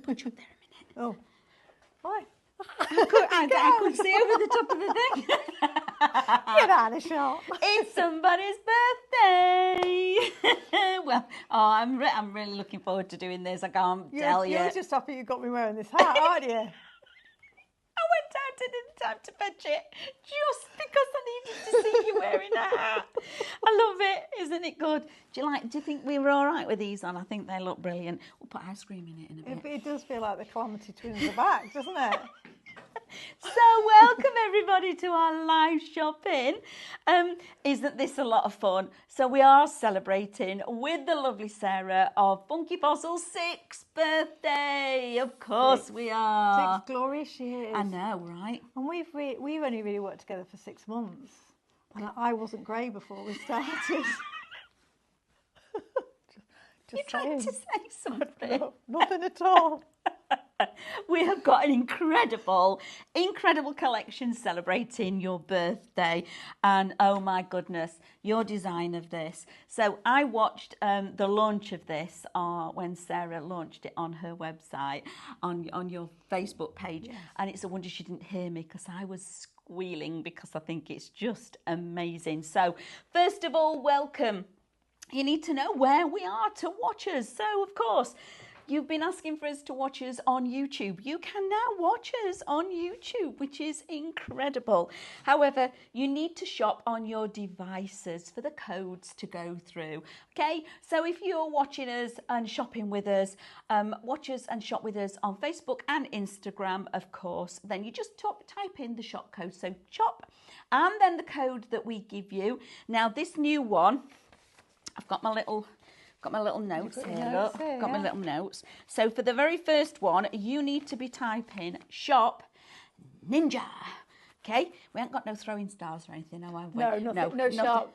Put you up there a minute. Oh, hi. I could see over the top of the thing. Get out of the shot. It's somebody's birthday. Well, I'm really looking forward to doing this. I can't tell you. You're just happy you got me wearing this hat, aren't you? I went out and didn't time to fetch it just because I needed to see you wearing a hat. I love it, isn't it good? Do you think we were all right with these on? I think they look brilliant. We'll put ice cream in it in a bit. It does feel like the Calamity Twins are back, doesn't it? So welcome everybody to our live shopping. Isn't this a lot of fun? So we are celebrating with the lovely Sarah of Funky Fossil's 6th birthday. Of course we are. 6 glorious years. I know, right? And we've only really worked together for 6 months. And I wasn't grey before we started. You're trying to say something. No, nothing at all. We have got an incredible collection celebrating your birthday, and oh my goodness, your design of this. So I watched the launch of this when Sarah launched it on her website, on your Facebook page, yes. And it's a wonder she didn't hear me because I was squealing because I think it's just amazing. So first of all, welcome. You need to know where we are to watch us. So of course, you've been asking for us to watch us on YouTube. You can now watch us on YouTube, which is incredible. However, you need to shop on your devices for the codes to go through. Okay, so if you're watching us and shopping with us, watch us and shop with us on Facebook and Instagram, of course. Then you just type in the shop code. So shop and then the code that we give you. Now this new one, I've got my little notes here, look. Got my little notes. So for the very first one, you need to be typing shop ninja. Okay? We haven't got no throwing stars or anything, have we? No sharp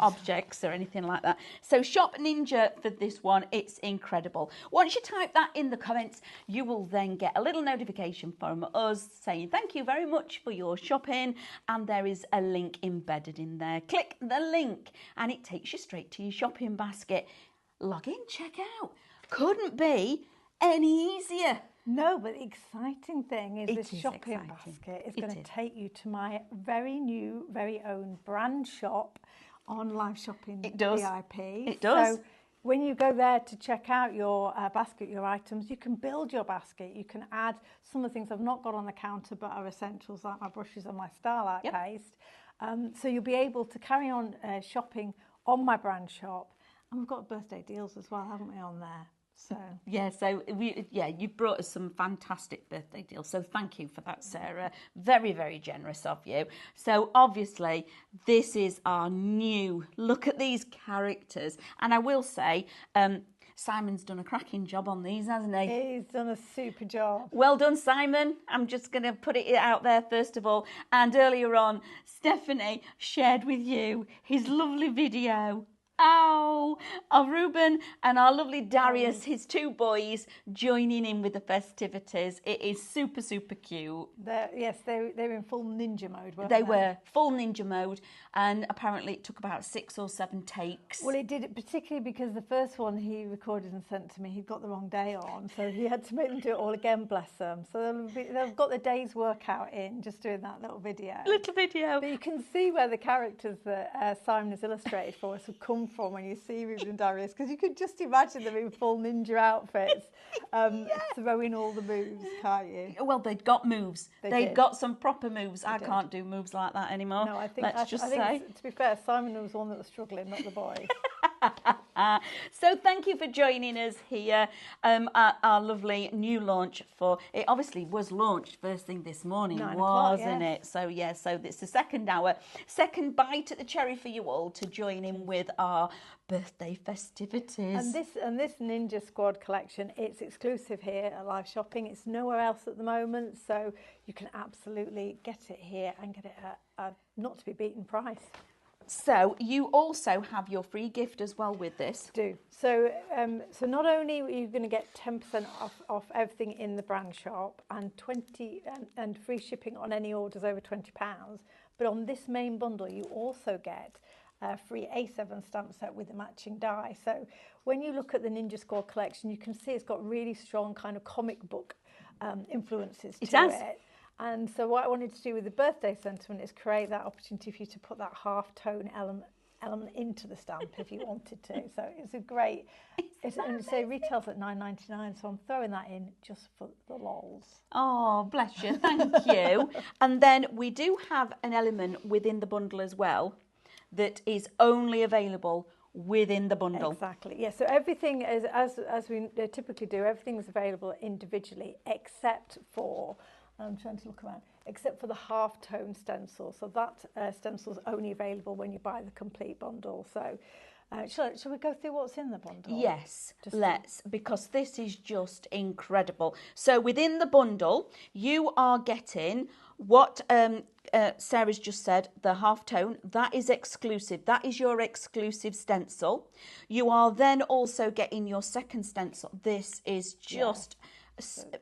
objects or anything like that. So shop ninja for this one. It's incredible. Once you type that in the comments, you will then get a little notification from us saying thank you very much for your shopping, and there is a link embedded in there. Click the link and it takes you straight to your shopping basket. Log in, check out. Couldn't be any easier. No, but the exciting thing is this shopping basket is going to take you to my very new, very own brand shop on Live Shopping VIP. It does. So when you go there to check out your basket, your items, you can build your basket. You can add some of the things I've not got on the counter but are essentials, like my brushes and my Starlight paste. So you'll be able to carry on shopping on my brand shop. And we've got birthday deals as well, haven't we, on there? So you've brought us some fantastic birthday deals. So thank you for that, Sarah. Very, very generous of you. So obviously, this is our new look at these characters. And I will say, Simon's done a cracking job on these, hasn't he? He's done a super job. Well done, Simon. I'm just going to put it out there first of all. And earlier on, Stephanie shared with you his lovely video of Ruben and our lovely Darius, his 2 boys, joining in with the festivities. It is super, super cute. They're in full ninja mode, weren't they were full ninja mode, and apparently it took about 6 or 7 takes. Well, it did, particularly because the first one he recorded and sent to me, he'd got the wrong day on, so he had to make them do it all again, bless them. So they've got the day's workout in just doing that little video. But you can see where the characters that Simon has illustrated for us have come from when you see Ruben and Darius, because you could just imagine them in full ninja outfits throwing all the moves, can't you? Well, they'd got moves. They'd got some proper moves. I can't do moves like that anymore. No, I think to be fair, Simon was the one that was struggling, not the boys. So thank you for joining us here at our lovely new launch for it. Obviously was launched first thing this morning, wasn't it? So so it's the second hour, second bite at the cherry for you all to join in with our birthday festivities. And this Ninja Squad collection, it's exclusive here at Live Shopping. It's nowhere else at the moment, so you can absolutely get it here and get it at a not to be beaten price. So you also have your free gift as well with this. So not only are you going to get 10% off everything in the brand shop and free shipping on any orders over £20, but on this main bundle you also get free A7 stamp set with a matching die. So when you look at the Ninja Squad collection, you can see it's got really strong kind of comic book influences to it. And so what I wanted to do with the birthday sentiment is create that opportunity for you to put that half-tone element into the stamp if you wanted to. So it's a great, and say retails at £9.99, so I'm throwing that in just for the lols. Oh, bless you, thank you. And then we do have an element within the bundle as well that is only available within the bundle. Exactly, yeah, so everything is, as we typically do, everything is available individually except for, I'm trying to look around, except for the half-tone stencil. So that stencil is only available when you buy the complete bundle. So shall we go through what's in the bundle? Yes, let's, because this is just incredible. So within the bundle, you are getting what Sarah's just said, the half-tone. That is exclusive. That is your exclusive stencil. You are then also getting your second stencil. This is just... Yeah.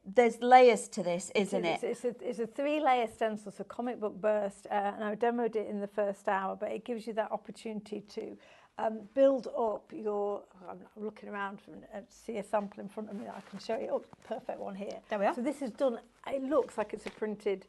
There's layers to this, isn't it? It's a 3-layer stencil, so Comic Book Burst, and I demoed it in the first hour, but it gives you that opportunity to build up your, I'm looking around to see a sample in front of me that I can show you. Oh, perfect one here. There we are. So this is done, it looks like it's a printed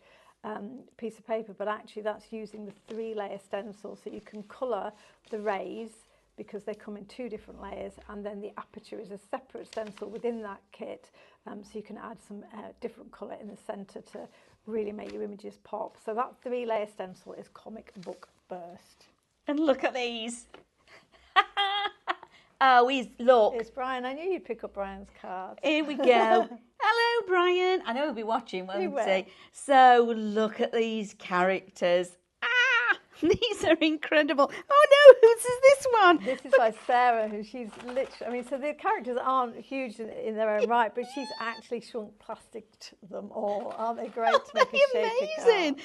piece of paper, but actually that's using the 3-layer stencil, so you can colour the rays, because they come in 2 different layers, and then the aperture is a separate stencil within that kit, so you can add some different colour in the centre to really make your images pop. So that 3-layer stencil is Comic Book Burst. And look at these. Oh, look. It's Brian. I knew you'd pick up Brian's card. Here we go. Hello, Brian. I know he'll be watching, won't he? He? So look at these characters. These are incredible. Oh no, whose is this one? This is by Sarah, who she's literally, I mean, so the characters aren't huge in their own right, but she's actually shrunk plastic them all. Aren't they great to make a shaker amazing?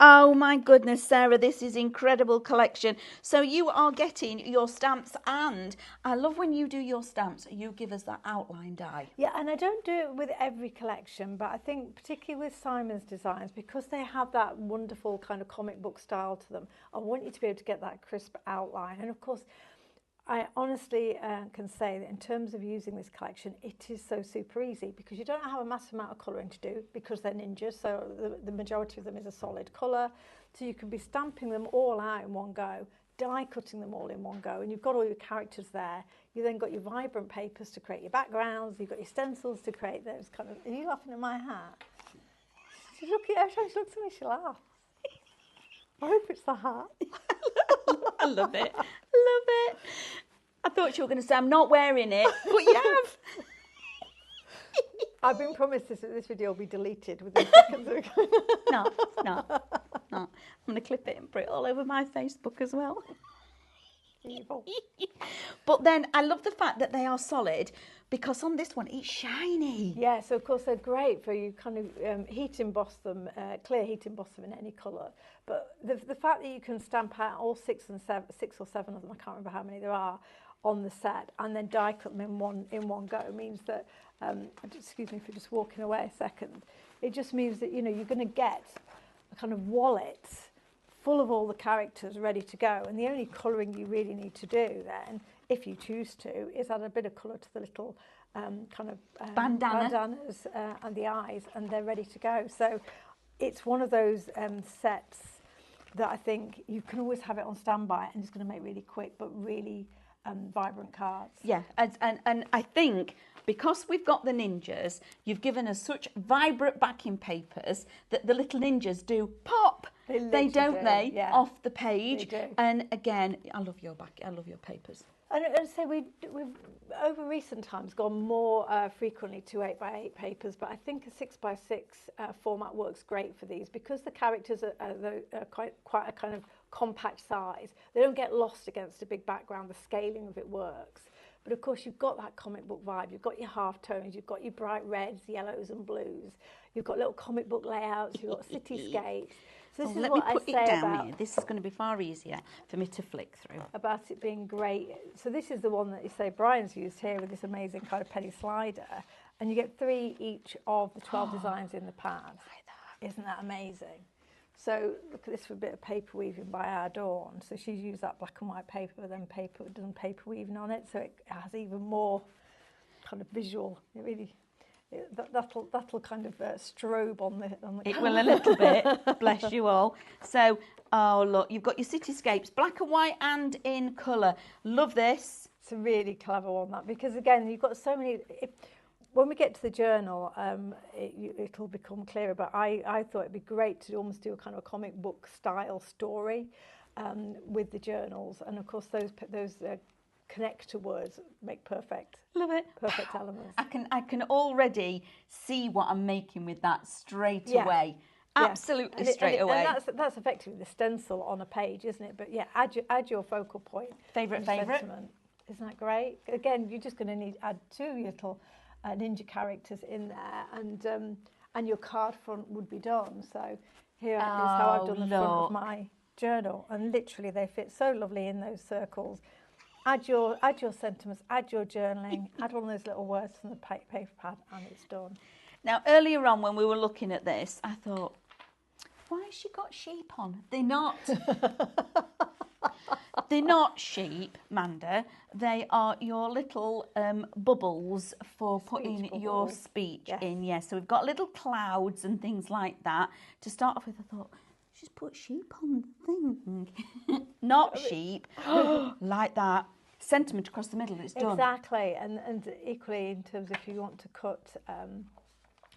Oh my goodness, Sarah, this is incredible collection. So you are getting your stamps, and I love when you do your stamps, you give us that outline die. Yeah, and I don't do it with every collection, but I think particularly with Simon's designs, because they have that wonderful kind of comic book style to them, I want you to be able to get that crisp outline. And of course, I honestly can say that in terms of using this collection, it is so super easy, because you don't have a massive amount of colouring to do because they're ninjas, so the majority of them is a solid colour. So you can be stamping them all out in one go, die cutting them all in one go, and you've got all your characters there. You then got your vibrant papers to create your backgrounds, you've got your stencils to create those kind of... Are you laughing at my hat? Every time she looks at me, she laughs. I hope it's the hat. I love it. Love it. I thought you were going to say, I'm not wearing it, but you have. I've been promised this video will be deleted within seconds. No. I'm going to clip it and put it all over my Facebook as well. Evil. But then I love the fact that they are solid, because on this one it's shiny. Yeah, so of course they're great for you kind of heat emboss them, clear heat emboss them in any colour. But the fact that you can stamp out all 6 or 7 of them, I can't remember how many there are, on the set, and then die cut them in one go means that, excuse me for just walking away a second, it just means that, you know, you're going to get a kind of wallet full of all the characters ready to go, and the only colouring you really need to do then, if you choose to, is add a bit of colour to the little kind of bandanas and the eyes, and they're ready to go. So it's one of those sets that I think you can always have it on standby, and it's going to make really quick but really vibrant cards. Yeah, and I think because we've got the ninjas, you've given us such vibrant backing papers that the little ninjas do pop. They don't they? Yeah. Off the page. They do. And again, I love your papers. And so we've over recent times gone more frequently to 8x8 papers, but I think a 6x6 format works great for these, because the characters are quite a kind of compact size. They don't get lost against a big background. The scaling of it works. But of course, you've got that comic book vibe. You've got your half tones. You've got your bright reds, yellows, and blues. You've got little comic book layouts. You've got cityscapes. So this is what I say about here. This is going to be far easier for me to flick through. About it being great. So this is the one that you say Brian's used here with this amazing kind of penny slider, and you get 3 each of the 12 designs in the pad. Isn't that amazing? So look at this for a bit of paper weaving by our Dawn. So she's used that black and white paper, then done paper weaving on it, so it has even more kind of visual. It really, that'll kind of strobe on the. It will a little bit. Bless you all. So, oh look, you've got your cityscapes, black and white and in colour. Love this. It's a really clever one, that, because again, you've got so many. When we get to the journal, it'll become clearer, but I thought it'd be great to almost do a kind of a comic book style story with the journals, and of course those connector words make perfect. Love it. Perfect elements. I can already see what I'm making with that straight away. Absolutely straight away. And that's effectively the stencil on a page, isn't it? But yeah, add your focal point. Favourite. Isn't that great? Again, you're just going to add 2 little ninja characters in there, and your card front would be done. So here is how I've done the front of my journal, and literally they fit so lovely in those circles. Add your sentiments, add your journaling, add one of those little words from the paper pad, and it's done. Now, earlier on when we were looking at this, I thought, why has she got sheep on? They're not. They're not sheep, Manda. They are your little bubbles for putting your speech in. Yes, so we've got little clouds and things like that. To start off with, I thought, she's put sheep on the thing. Not sheep. Like that. Sentiment across the middle, it's done. Exactly, and equally in terms of if you want to cut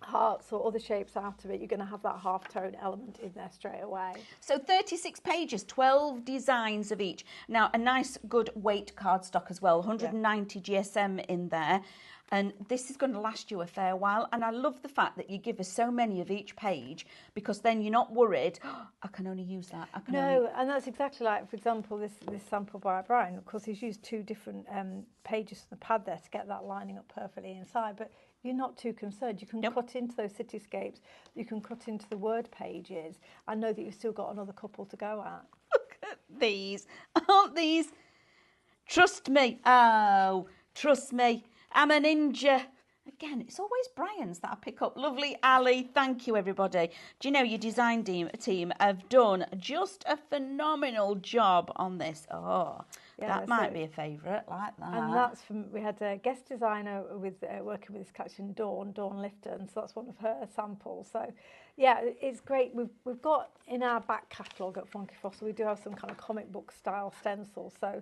hearts or other shapes out of it, you're going to have that half-tone element in there straight away. So 36 pages, 12 designs of each. Now, a nice good weight cardstock as well, 190 GSM in there. And this is going to last you a fair while. And I love the fact that you give us so many of each page, because then you're not worried, I can only use that. And that's exactly like, for example, this sample by Brian. Of course, he's used 2 different pages from the pad there to get that lining up perfectly inside. But you're not too concerned. You can cut into those cityscapes. You can cut into the word pages. I know that you've still got another couple to go at. Look at these. Aren't these? Trust me. Oh, trust me. I'm a ninja. Again, it's always Brian's that I pick up. Lovely Ali. Thank you, everybody. Do you know your design team have done just a phenomenal job on this? Oh, that might be a favourite, like that. And that's from, we had a guest designer with working with this collection, Dawn Lifton. So that's one of her samples. So yeah, it's great. We've got in our back catalogue at Funky Fossil, we do have some kind of comic book style stencils. So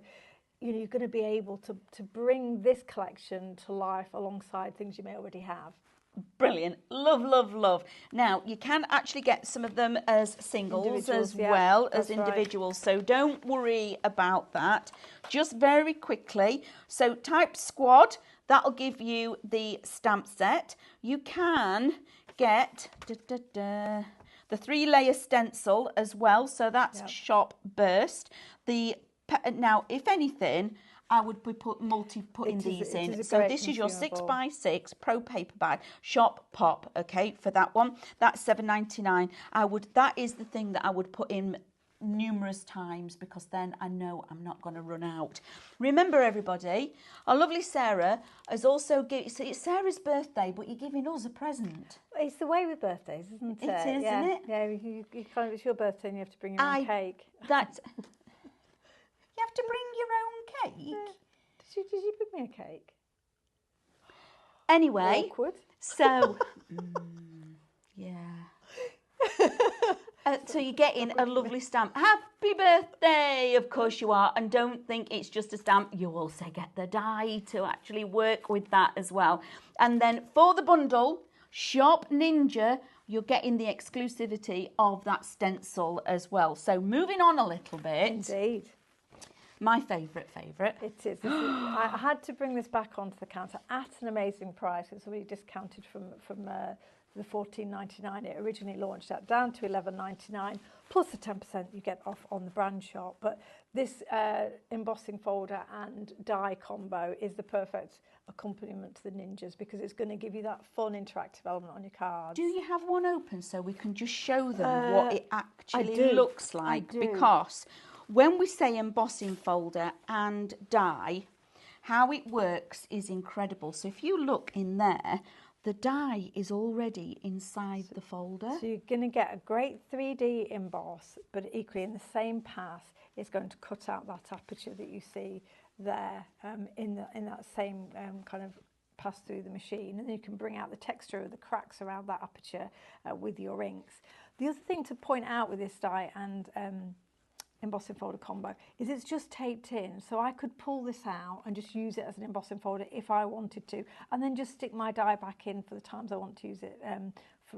you're going to be able to bring this collection to life alongside things you may already have. Brilliant. Love, love, love. Now, you can actually get some of them as singles as well as individuals, so don't worry about that. Just very quickly, so type squad, that'll give you the stamp set. You can get the 3-layer stencil as well, so that's shop burst. Now, if anything, I would be putting these in. So this is your 6x6 Pro paper bag, shop pop, okay, for that one. That's $7.99. That is the thing that I would put in numerous times, because then I know I'm not going to run out. Remember, everybody, our lovely Sarah has also given. So it's Sarah's birthday, but you're giving us a present. It's the way with birthdays, isn't it? It is, isn't it? Yeah, you kind of, it's your birthday and you have to bring your own cake. You have to bring your own cake? Did you bring me a cake? Anyway. Awkward. So, so you're getting a lovely stamp. Happy birthday, of course you are. And don't think it's just a stamp. You also get the die to actually work with that as well. And then for the bundle, Shop Ninja, you're getting the exclusivity of that stencil as well. So moving on a little bit. Indeed. My favourite. It is. I had to bring this back onto the counter at an amazing price. It's already discounted from the $14.99 it originally launched at, down to $11.99, plus the 10% you get off on the brand shop. But this embossing folder and die combo is the perfect accompaniment to the ninjas, because it's going to give you that fun interactive element on your cards. Do you have one open so we can just show them what it actually looks like? Because when we say embossing folder and die, how it works is incredible. So if you look in there, the die is already inside the folder. So you're going to get a great 3D emboss, but equally in the same path, it's going to cut out that aperture that you see there in that same kind of pass through the machine, and then you can bring out the texture of the cracks around that aperture with your inks. The other thing to point out with this die and embossing folder combo is it's just taped in, so I could pull this out and just use it as an embossing folder if I wanted to, and then just stick my die back in for the times I want to use it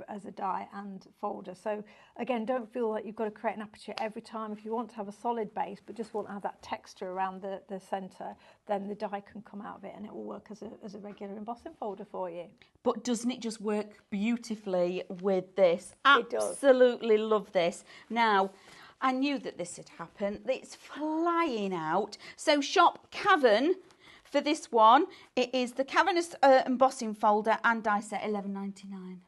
as a die and folder. So again, don't feel like you've got to create an aperture every time. If you want to have a solid base but just want to have that texture around the centre, then the die can come out of it and it will work as a regular embossing folder for you. But doesn't it just work beautifully with this? It does. Absolutely love this. Now, I knew that this had happened. It's flying out. So shop Cavern for this one. It is the Cavernous embossing folder and die set, $11.99.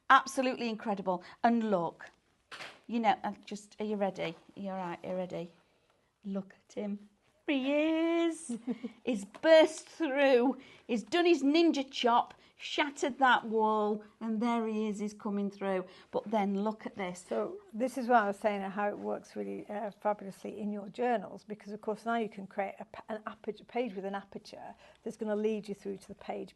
Absolutely incredible. And look, you know, are you ready? Are you all right? Are you ready? Look at him. Here he is. He's burst through. He's done his ninja chop, shattered that wall, and there he is. He's coming through. But then look at this. So this is what I was saying, how it works really fabulously in your journals, because of course now you can create an page with an aperture that's going to lead you through to the page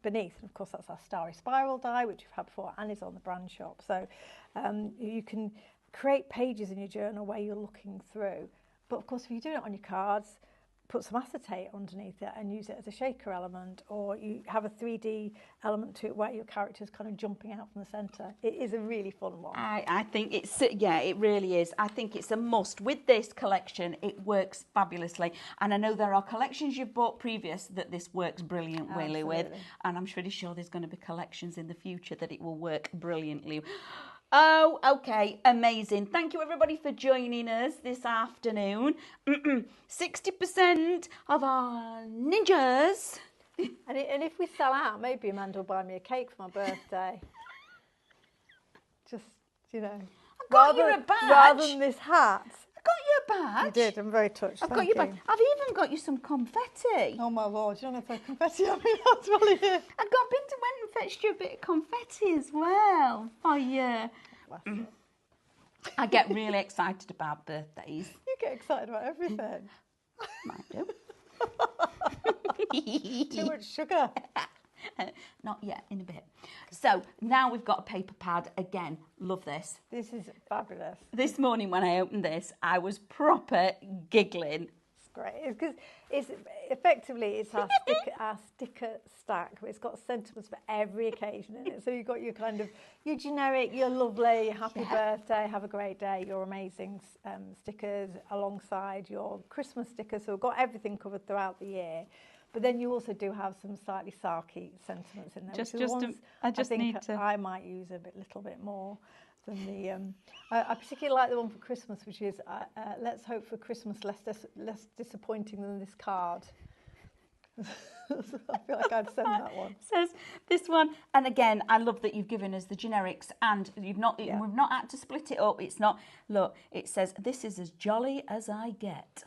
beneath. And of course that's our starry spiral die, which we've had before and is on the brand shop. So you can create pages in your journal where you're looking through. But of course if you do it on your cards, put some acetate underneath it and use it as a shaker element, or you have a 3D element to it where your character's kind of jumping out from the centre. It is a really fun one. I think it's, yeah, it really is. I think it's a must. With this collection, it works fabulously. And I know there are collections you've bought previous that this works brilliantly with. And I'm pretty sure there's going to be collections in the future that it will work brilliantly. Oh, okay, amazing. Thank you everybody for joining us this afternoon. 60% of our ninjas. And if we sell out, maybe Amanda will buy me a cake for my birthday. Just, you know. I got you a badge. Rather than this hat. I got you a badge. You did, I'm very touched. I've got you a badge. I've even got you some confetti. Oh my Lord, you don't have to confetti on me, that's really it. I went and fetched you a bit of confetti as well for you. I get really excited about birthdays. You get excited about everything. Might do. Too much sugar. Not yet, in a bit. So now we've got a paper pad again. Love this. This is fabulous. This morning when I opened this, I was proper giggling. It's great. Because it's effectively our sticker stack. It's got sentiments for every occasion in it. So you've got your kind of your generic, your lovely, your happy birthday, have a great day, your amazing stickers alongside your Christmas stickers. So we've got everything covered throughout the year. But then you also do have some slightly sarky sentiments in there. I might use a little bit more than the. I particularly like the one for Christmas, which is let's hope for Christmas less disappointing than this card. I feel like I'd send that one. Says this one, and again, I love that you've given us the generics, and we've not had to split it up. It's not. Look, it says this is as jolly as I get.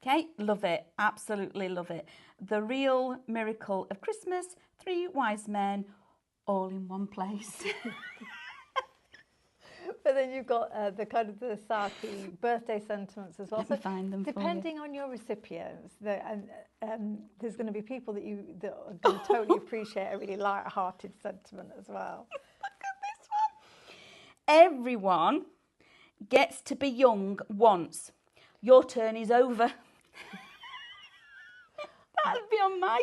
Okay, love it, absolutely love it. The real miracle of Christmas, 3 wise men, all in one place. But then you've got the kind of the sarky birthday sentiments as well. Let me find them depending on your recipients, there's going to be people that are going to totally appreciate a really light-hearted sentiment as well. Look at this one. Everyone gets to be young once. Your turn is over. That'd be on my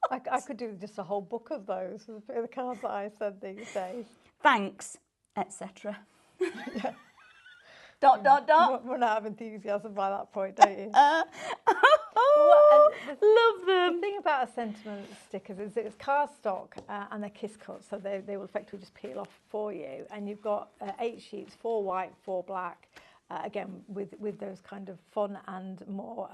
card. I could do just a whole book of those, the cards that I send these days. Thanks, etc. Dot, dot, dot. Run out of enthusiasm by that point, don't you? Love them. The thing about a sentiment stickers is it's cardstock and they're kiss cut, so they will effectively just peel off for you. And you've got 8 sheets, 4 white, 4 black. Again, with those kind of fun and more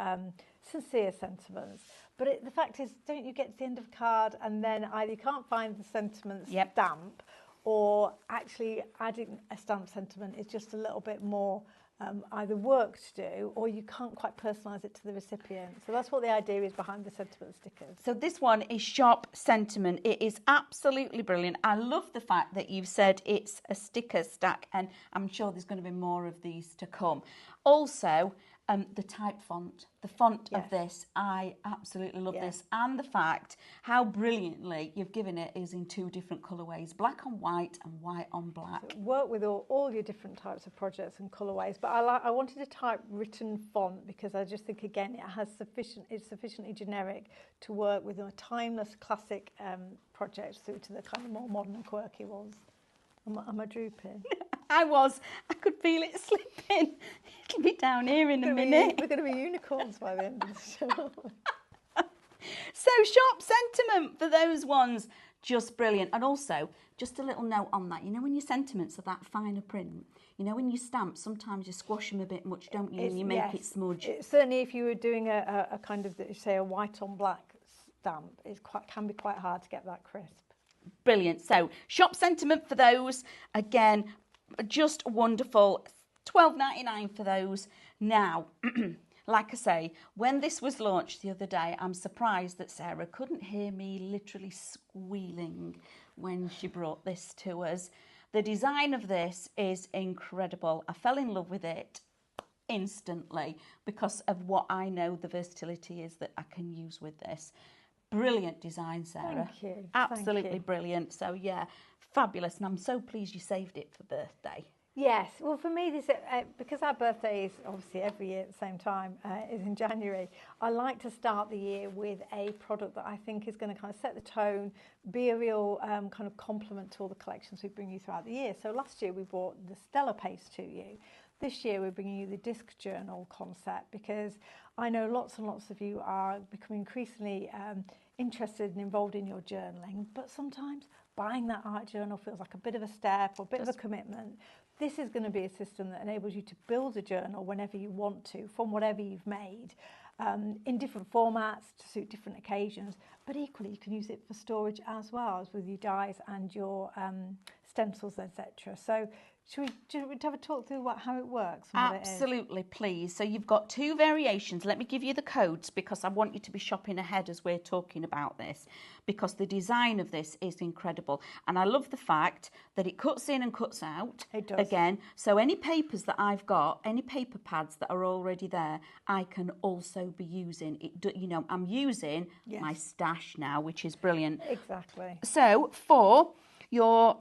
sincere sentiments. But the fact is, don't you get to the end of a card and then either you can't find the sentiment stamp, or actually adding a stamp sentiment is just a little bit more either work to do, or you can't quite personalise it to the recipient. So that's what the idea is behind the sentiment stickers. So this one is Shop Sentiment. It is absolutely brilliant. I love the fact that you've said it's a sticker stack, and I'm sure there's going to be more of these to come. Also, the type font, the font of this, I absolutely love this. And the fact how brilliantly you've given it is in 2 different colourways, black on white and white on black. So work with all your different types of projects and colourways, but I wanted a typewritten font because I just think, again, it's sufficiently generic to work with a timeless classic project through to the kind of more modern and quirky ones. Am I drooping? I could feel it slipping. It'll be down here in a minute. We're going to be unicorns by the end of the show. So Shop Sentiment for those ones, just brilliant. And also, just a little note on that, you know when your sentiments are that finer print, you know when you stamp, sometimes you squash them a bit much, don't you, and you make it smudge. Certainly if you were doing a kind of, say, a white on black stamp, can be quite hard to get that crisp. Brilliant. So Shop Sentiment for those, again, just wonderful. $12.99 for those. Now, like I say, when this was launched the other day, I'm surprised that Sarah couldn't hear me literally squealing when she brought this to us. The design of this is incredible. I fell in love with it instantly because of what I know the versatility is that I can use with this. Brilliant design, Sarah. Thank you. Absolutely brilliant. So, yeah, fabulous. And I'm so pleased you saved it for birthday. Yes. Well, for me, because our birthday is obviously every year at the same time, is in January, I like to start the year with a product that I think is going to kind of set the tone, be a real kind of complement to all the collections we bring you throughout the year. So last year we brought the Stella Paste to you. This year we're bringing you the disc journal concept because I know lots and lots of you are becoming increasingly interested and involved in your journaling, but sometimes buying that art journal feels like a bit of a step or a bit of a commitment. This is going to be a system that enables you to build a journal whenever you want to, from whatever you've made, in different formats to suit different occasions, but equally you can use it for storage as well as with your dies and your stencils, etc. So should we have a talk through how it works? And Absolutely, please. So you've got 2 variations. Let me give you the codes because I want you to be shopping ahead as we're talking about this, because the design of this is incredible. And I love the fact that it cuts in and cuts out. It does. Again, so any papers that I've got, any paper pads that are already there, I can also be using. I'm using my stash now, which is brilliant. Exactly. So for your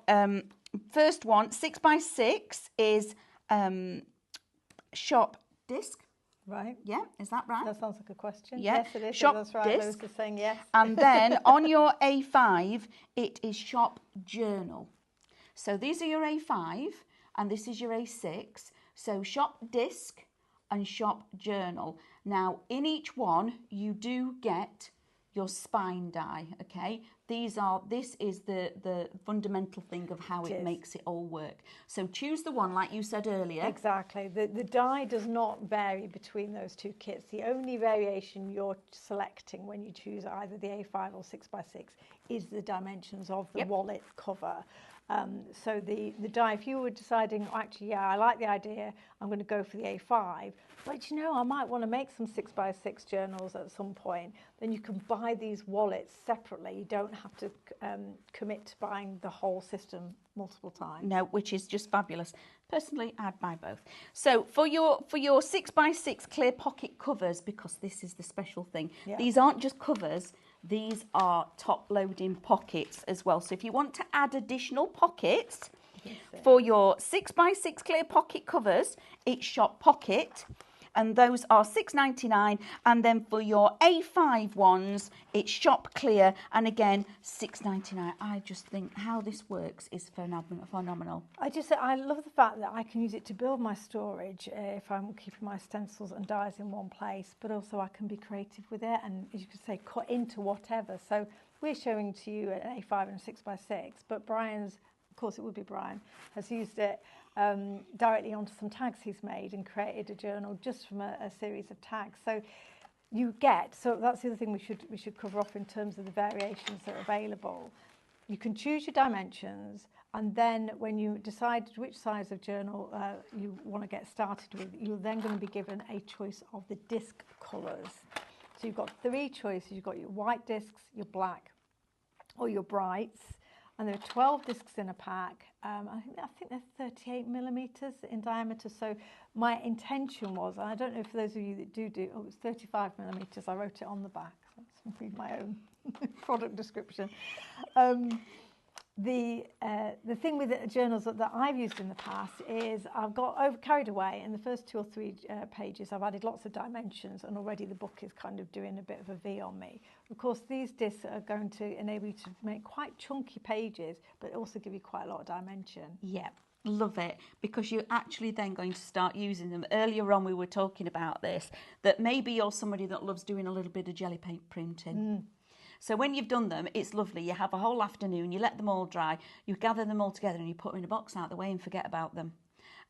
first one, 6x6 is Shop Disc. Right. Yeah, is that right? That sounds like a question. Yeah. Yes, it is. Shop That's right. Disc. Lewis is saying yes. And then on your A5, it is Shop Journal. So these are your A5 and this is your A6. So Shop Disc and Shop Journal. Now, in each one, you do get your spine die, okay? This is the fundamental thing of how it makes it all work. So choose the one, like you said earlier. Exactly. The die does not vary between those 2 kits. The only variation you're selecting when you choose either the A5 or 6x6 is the dimensions of the wallet cover. So the die, if you were deciding, actually, yeah, I like the idea, I'm going to go for the A5, but I might want to make some 6x6 journals at some point, then you can buy these wallets separately. You don't have to commit to buying the whole system multiple times. No, which is just fabulous. Personally, I'd buy both. So for your 6x6 clear pocket covers, because this is the special thing, these aren't just covers, these are top loading pockets as well. So if you want to add additional pockets for your 6x6 clear pocket covers, it's Shop Pocket. And those are $6.99. And then for your A5 ones, it's Shop Clear. And again, $6.99. I just think how this works is phenomenal. I love the fact that I can use it to build my storage if I'm keeping my stencils and dies in one place, but also I can be creative with it and, as you could say, cut into whatever. So we're showing to you an A5 and a 6x6, but Brian's, of course it would be Brian, has used it directly onto some tags he's made and created a journal just from a series of tags. So so that's the other thing we should cover off in terms of the variations that are available. you can choose your dimensions, and then when you decide which size of journal you want to get started with, you're then going to be given a choice of the disc colours. So you've got 3 choices. You've got your white discs, your black, or your brights, and there are 12 discs in a pack. I think they're 38 millimetres in diameter. So my intention was, and I don't know for those of you that do, oh, it's 35 millimetres. I wrote it on the back. So let's read my own product description. The thing with the journals that I've used in the past is I've got carried away. In the first 2 or 3 pages, I've added lots of dimensions, and already the book is kind of doing a bit of a V on me. Of course, these discs are going to enable you to make quite chunky pages, but also give you quite a lot of dimension. Yeah. Love it, because you're actually then going to start using them. Earlier on we were talking about this, that maybe you're somebody that loves doing a little bit of jelly paint printing. So when you've done them, it's lovely. You have a whole afternoon, you let them all dry, you gather them all together and you put them in a box out of the way and forget about them.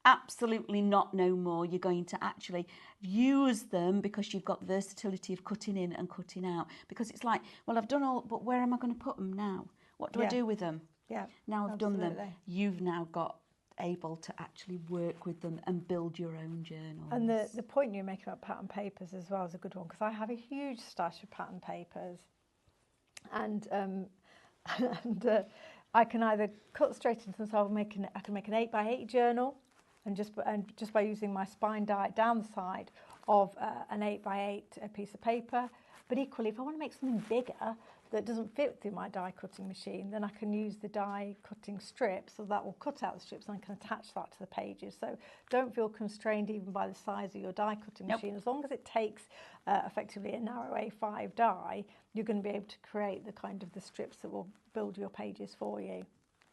Absolutely not, no more. You're going to actually use them because you've got the versatility of cutting in and cutting out. Because it's like, well, I've done all, but where am I going to put them now? What do I do with them? Yeah, now I've done them. You've now got able to actually work with them and build your own journals. And the point you're making about pattern papers as well is a good one, because I have a huge stash of pattern papers, and I can either cut straight into them, so I can make an 8x8 journal, and just by using my spine die down the side of an 8x8 piece of paper. But equally, if I want to make something bigger that doesn't fit through my die cutting machine, then I can use the die cutting strips, so that will cut out the strips and I can attach that to the pages. So don't feel constrained even by the size of your die cutting machine. As long as it takes effectively a narrow A5 die, you're going to be able to create the kind of the strips that will build your pages for you.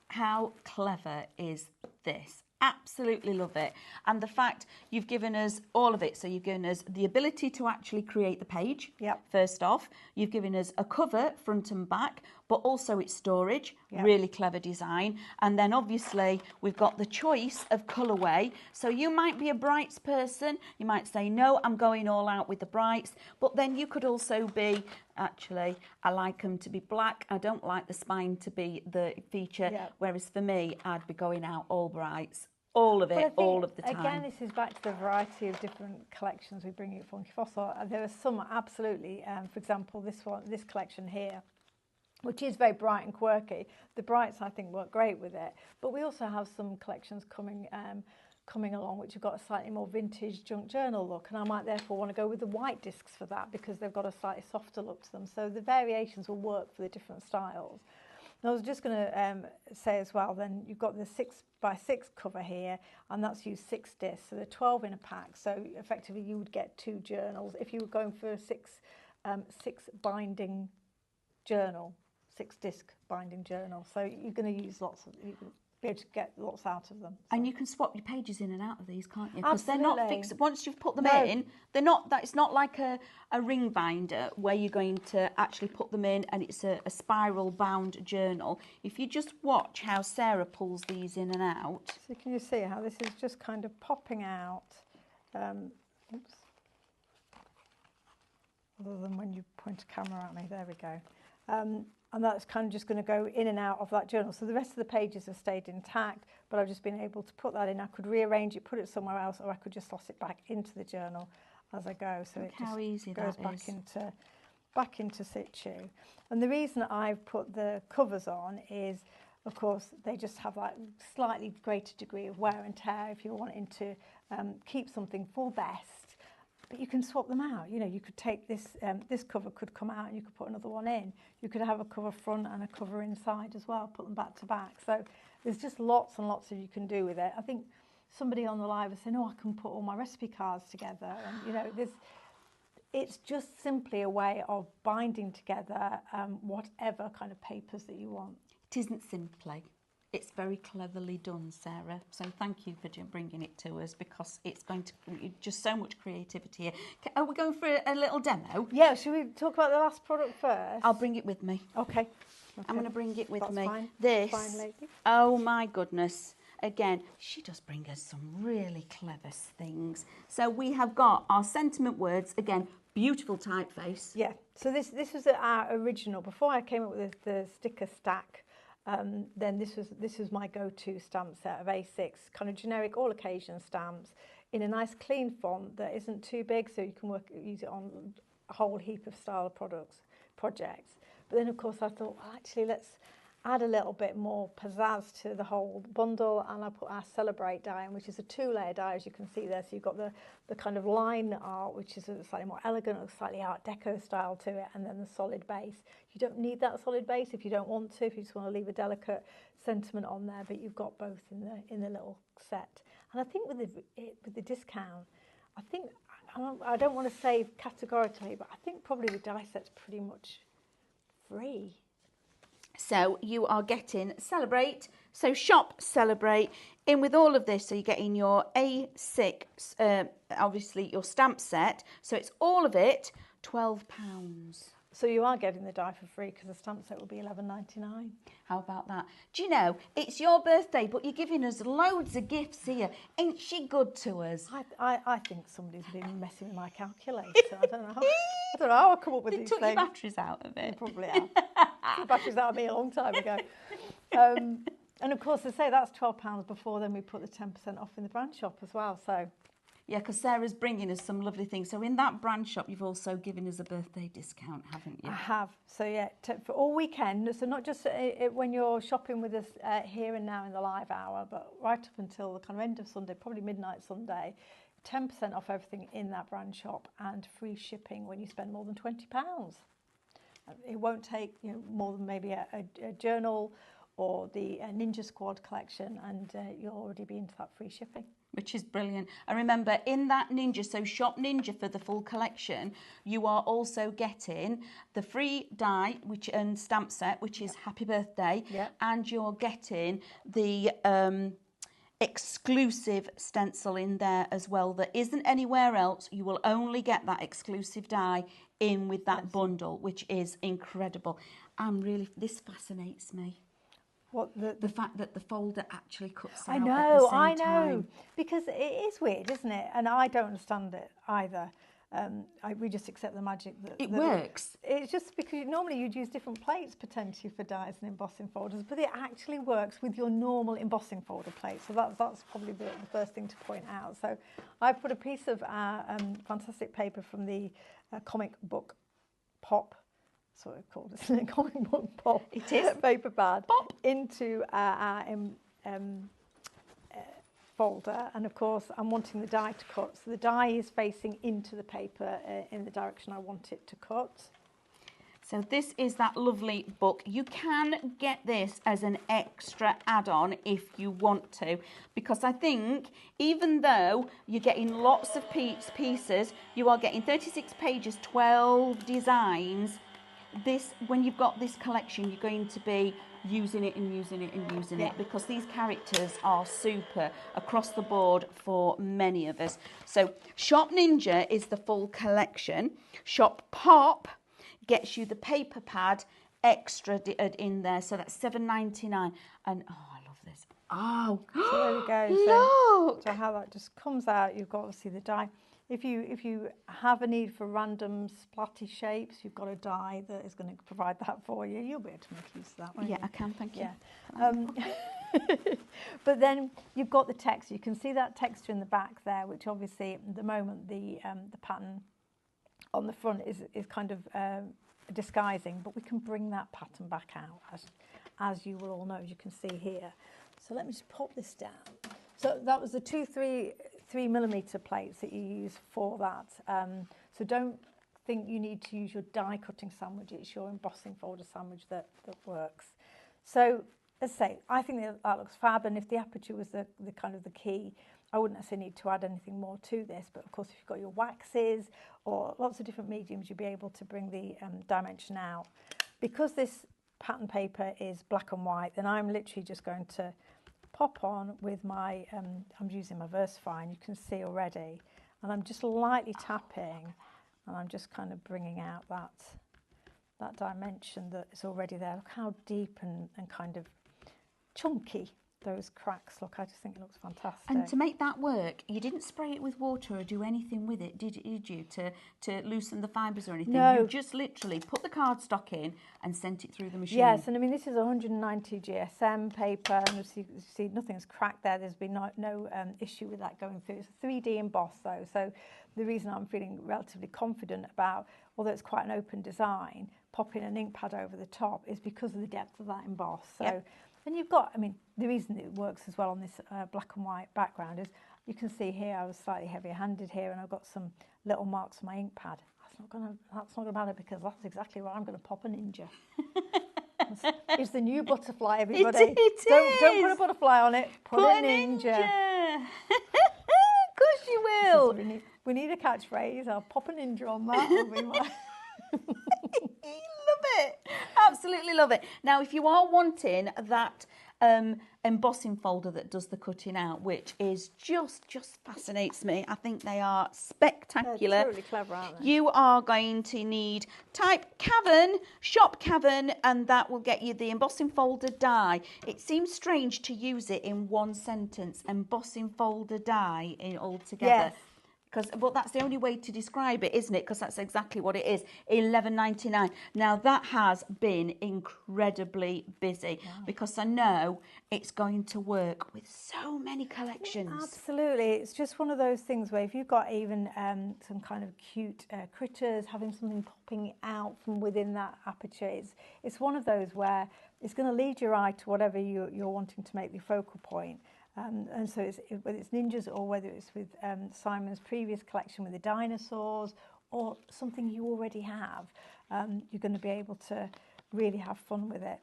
How clever is this? Absolutely love it. And the fact you've given us all of it. So you've given us the ability to actually create the page. First off, you've given us a cover front and back, but also its storage. Really clever design. And then obviously we've got the choice of colourway. So you might be a brights person. You might say, no, I'm going all out with the brights. But then you could also be, actually, I like them to be black. I don't like the spine to be the feature. Whereas for me, I'd be going out all brights. All of it, all of the time. Again, this is back to the variety of different collections we bring at Funky Fossil. There are some absolutely, for example, this collection here, which is very bright and quirky. The brights, I think, work great with it. But we also have some collections coming along which have got a slightly more vintage junk journal look, and I might therefore want to go with the white discs for that because they've got a slightly softer look to them. So the variations will work for the different styles. And I was just going to say as well, then you've got the 6x6 cover here, and that's used 6 discs, so they're 12 in a pack. So effectively, you would get 2 journals if you were going for a 6 binding journal, 6 disc binding journal. So you're going to use lots of. You can be able to get lots out of them. So. And you can swap your pages in and out of these, can't you? Because they're not fixed. Once you've put them in, they're not. It's not like a ring binder where you're going to actually put them in and it's a spiral bound journal. If you just watch how Sarah pulls these in and out. So can you see how this is just kind of popping out? Oops. Other than when you point a camera at me, there we go. And that's kind of just going to go in and out of that journal. So the rest of the pages have stayed intact, but I've just been able to put that in. I could rearrange it, put it somewhere else, or I could just toss it back into the journal as I go. So it just goes back into situ. And the reason I've put the covers on is, of course, they just have like slightly greater degree of wear and tear if you're wanting to keep something for best. But you can swap them out. You know, you could take this, this cover could come out and you could put another one in. You could have a cover front and a cover inside as well, put them back to back. So there's just lots and lots of you can do with it. I think somebody on the live was saying, oh, I can put all my recipe cards together. And, you know, it's just simply a way of binding together whatever kind of papers that you want. It isn't simply. It's very cleverly done, Sarah. So thank you for bringing it to us, because it's going to just so much creativity here. Are we going for a little demo? Yeah, should we talk about the last product first? I'll bring it with me. Okay. I'm going to bring it with me. Fine. This, fine, lady. Oh my goodness. Again, she does bring us some really clever things. So we have got our sentiment words, again, beautiful typeface. Yeah, so this was our original, before I came up with the sticker stack then this was my go-to stamp set of A6, kind of generic all occasion stamps in a nice clean font that isn't too big, so you can use it on a whole heap of style projects. But then of course I thought, well, actually let's add a little bit more pizzazz to the whole bundle, and I put our Celebrate die in, which is a 2-layer die, as you can see there. So you've got the kind of line art, which is a slightly more elegant, slightly Art Deco style to it, and then the solid base. You don't need that solid base if you don't want to, if you just want to leave a delicate sentiment on there, but you've got both in the little set. And I think with the discount, I don't want to say categorically, but I think probably the die set's pretty much free. So you are getting Celebrate, so shop Celebrate in with all of this. So you're getting your A6, obviously your stamp set. So it's all of it, £12. So you are getting the die for free because the stamp set will be £11.99. How about that? Do you know, it's your birthday, but you're giving us loads of gifts here. Ain't she good to us? I think somebody's been messing with my calculator. I don't know how I come up with these Took things. your batteries out of it. Probably have. The batteries out of me a long time ago. And of course, I say that's £12 before then we put the 10% off in the brand shop as well. So yeah, because Sarah's bringing us some lovely things. So in that brand shop, you've also given us a birthday discount, haven't you? I have. So yeah, for all weekend. So not just when you're shopping with us here and now in the live hour, but right up until the kind of end of Sunday, probably midnight Sunday, 10% off everything in that brand shop and free shipping when you spend more than £20. It won't take more than maybe a journal or the Ninja Squad collection, and you'll already be into that free shipping. Which is brilliant. And remember, in that Ninja, so shop Ninja for the full collection, you are also getting the free die and stamp set, which is Happy Birthday, and you're getting the exclusive stencil in there as well that isn't anywhere else. You will only get that exclusive die in with that bundle, which is incredible. This fascinates me. What the fact that the folder actually cuts out I at know, the same I know, time. because it is weird, isn't it? And I don't understand it either. We just accept the magic that It works. It's just because normally you'd use different plates potentially for dies and embossing folders, but it actually works with your normal embossing folder plate. So that's probably the first thing to point out. So I put a piece of fantastic paper from the comic book Pop. That's what it's called, isn't it? Comic book Pop. It is. Paper pad. Pop. Into our folder, and of course I'm wanting the die to cut. So the die is facing into the paper in the direction I want it to cut. So this is that lovely book. You can get this as an extra add-on if you want to, because I think even though you're getting lots of pieces, you are getting 36 pages, 12 designs. When you've got this collection, you're going to be using it and using it and using it, because these characters are super across the board for many of us. So Shop Ninja is the full collection. Shop Pop gets you the paper pad extra in there, so that's $7.99. And oh, I love this. Oh, so there we go. Look. So how that just comes out, you've got obviously the die. If you have a need for random splatty shapes, you've got a die that is going to provide that for you. You'll be able to make use of that, won't you? I can, thank you. Yeah. But then you've got the text. You can see that texture in the back there, which obviously at the moment the pattern on the front is kind of disguising, but we can bring that pattern back out, as you will all know, as you can see here. So let me just pop this down. So that was the 3mm plates that you use for that. So don't think you need to use your die cutting sandwich. It's your embossing folder sandwich that works. So as I say, I think that looks fab, and if the aperture was the kind of the key, I wouldn't necessarily need to add anything more to this, but of course if you've got your waxes or lots of different mediums, you'll be able to bring the dimension out. Because this pattern paper is black and white, then I'm literally just going to pop on with my, I'm using my VersaFine, you can see already, and I'm just lightly tapping, and I'm just kind of bringing out that dimension that is already there. Look how deep and kind of chunky those cracks look. I just think it looks fantastic. And to make that work, you didn't spray it with water or do anything with it, did you, to loosen the fibres or anything? No. You just literally put the cardstock in and sent it through the machine. Yes, and I mean, this is 190 GSM paper, and you see nothing's cracked there. There's been no issue with that going through. It's a 3D emboss, though, so the reason I'm feeling relatively confident about, although it's quite an open design, popping an ink pad over the top is because of the depth of that emboss. So. Yep. And you've got, I mean, the reason it works as well on this black and white background is you can see here I was slightly heavier-handed here, and I've got some little marks on my ink pad. That's not gonna matter, because that's exactly where I'm going to pop a ninja. It's the new butterfly, everybody. Don't put a butterfly on it. Put a ninja. Of course you will. We need a catchphrase. I'll pop a ninja on that. It'll be my... Love it. Absolutely love it. Now, if you are wanting that embossing folder that does the cutting out, which is just fascinates me. I think they are spectacular. They're totally clever, aren't they? You are going to need type Cavan, shop Cavan, and that will get you the embossing folder die. It seems strange to use it in one sentence, embossing folder die all together. Yes. But that's the only way to describe it, isn't it? Because that's exactly what it is. $11.99. Now that has been incredibly busy, because I know it's going to work with so many collections. Absolutely. It's just one of those things where if you've got even some kind of cute critters, having something popping out from within that aperture, it's one of those where it's going to lead your eye to whatever you're wanting to make the focal point. And so whether it's ninjas or whether it's with Simon's previous collection with the dinosaurs or something you already have, you're going to be able to really have fun with it.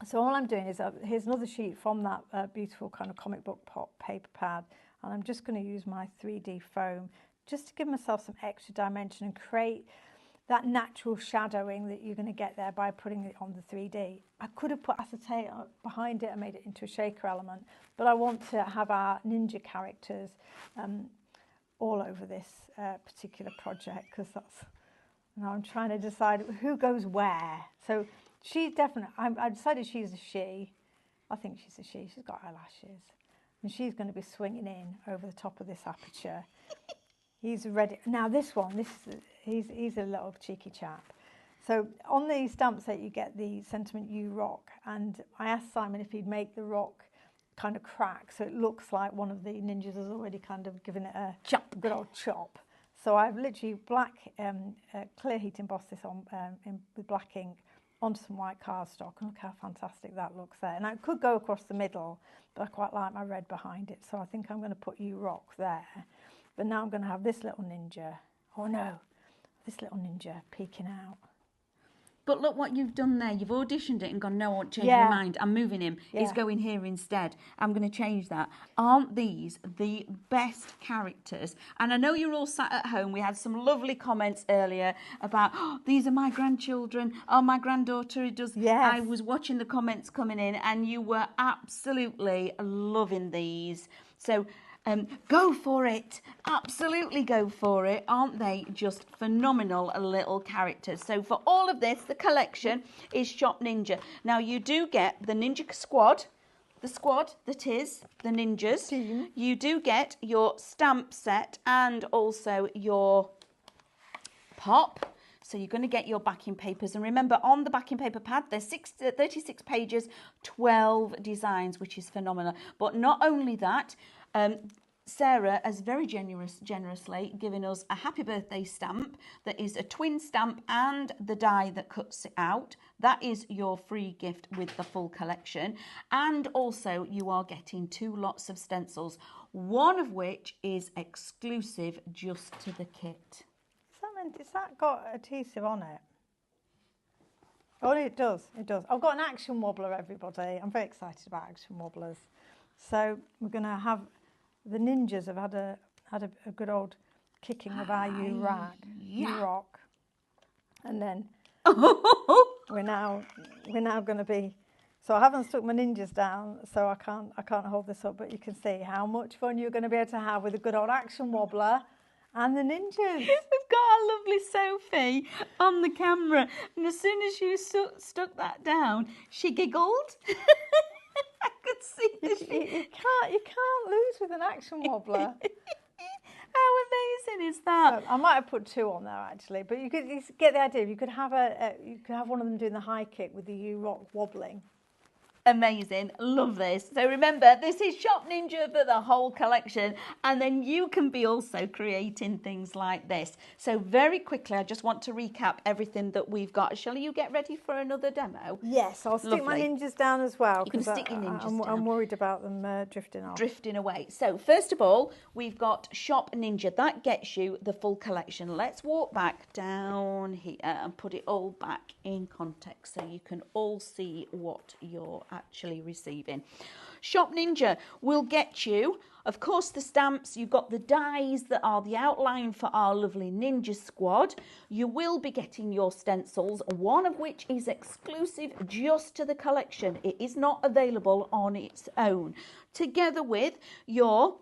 So all I'm doing is, here's another sheet from that beautiful kind of comic book pop paper pad, and I'm just going to use my 3D foam just to give myself some extra dimension and create that natural shadowing that you're going to get there by putting it on the 3D. I could have put acetate behind it and made it into a shaker element, but I want to have our ninja characters all over this particular project, because that's, now I'm trying to decide who goes where. So she's definitely, I decided she's a she. I think she's a she. She's got eyelashes. And she's going to be swinging in over the top of this aperture. He's ready. Now this one, he's a little cheeky chap. So on the stamp set you get the Sentiment You Rock, and I asked Simon if he'd make the rock kind of crack so it looks like one of the ninjas has already kind of given it a good old chop. So I've literally clear heat embossed this on with black ink onto some white cardstock, and look how fantastic that looks there. And I could go across the middle, but I quite like my red behind it, so I think I'm going to put You Rock there. But now I'm going to have this little ninja, oh no, this little ninja peeking out. But look what you've done there. You've auditioned it and gone, no, I won't change my mind. I'm moving him. He's going here instead. I'm going to change that. Aren't these the best characters? And I know you're all sat at home. We had some lovely comments earlier about, oh, these are my grandchildren. Oh, my granddaughter does. Yes. I was watching the comments coming in, and you were absolutely loving these. So go for it. Absolutely go for it. Aren't they just phenomenal little characters? So for all of this, the collection is Shop Ninja. Now you do get the Ninja Squad, the squad that is the ninjas. Team. You do get your stamp set and also your pop. So you're going to get your backing papers. And remember, on the backing paper pad, there's 36 pages, 12 designs, which is phenomenal. But not only that, Sarah has very generously given us a happy birthday stamp that is a twin stamp and the die that cuts it out. That is your free gift with the full collection. And also you are getting 2 lots of stencils, one of which is exclusive just to the kit. Has that got adhesive on it? Oh, it does. It does. I've got an action wobbler, everybody. I'm very excited about action wobblers. So we're going to have the ninjas have had a good old kicking of our You Rock, and then we're now going to be. So I haven't stuck my ninjas down, so I can't hold this up, but you can see how much fun you're going to be able to have with a good old action wobbler and the ninjas. We've got our lovely Sophie on the camera, and as soon as you stuck that down, she giggled. I could see You can't lose with an action wobbler. How amazing is that? So I might have put 2 on there actually, but you get the idea. You could have one of them doing the high kick with the U-Rock wobbling. Amazing, love this. So remember, this is Shop Ninja for the whole collection, and then you can be also creating things like this. So very quickly, I just want to recap everything that we've got. Shall you get ready for another demo? Yes, I'll stick my ninjas down as well. You can stick your ninjas down. I'm worried about them drifting off. Drifting away. So first of all, we've got Shop Ninja. That gets you the full collection. Let's walk back down here and put it all back in context so you can all see what you're actually receiving. Shop Ninja will get you, of course, the stamps. You've got the dies that are the outline for our lovely ninja squad. You will be getting your stencils, one of which is exclusive just to the collection. It is not available on its own, together with your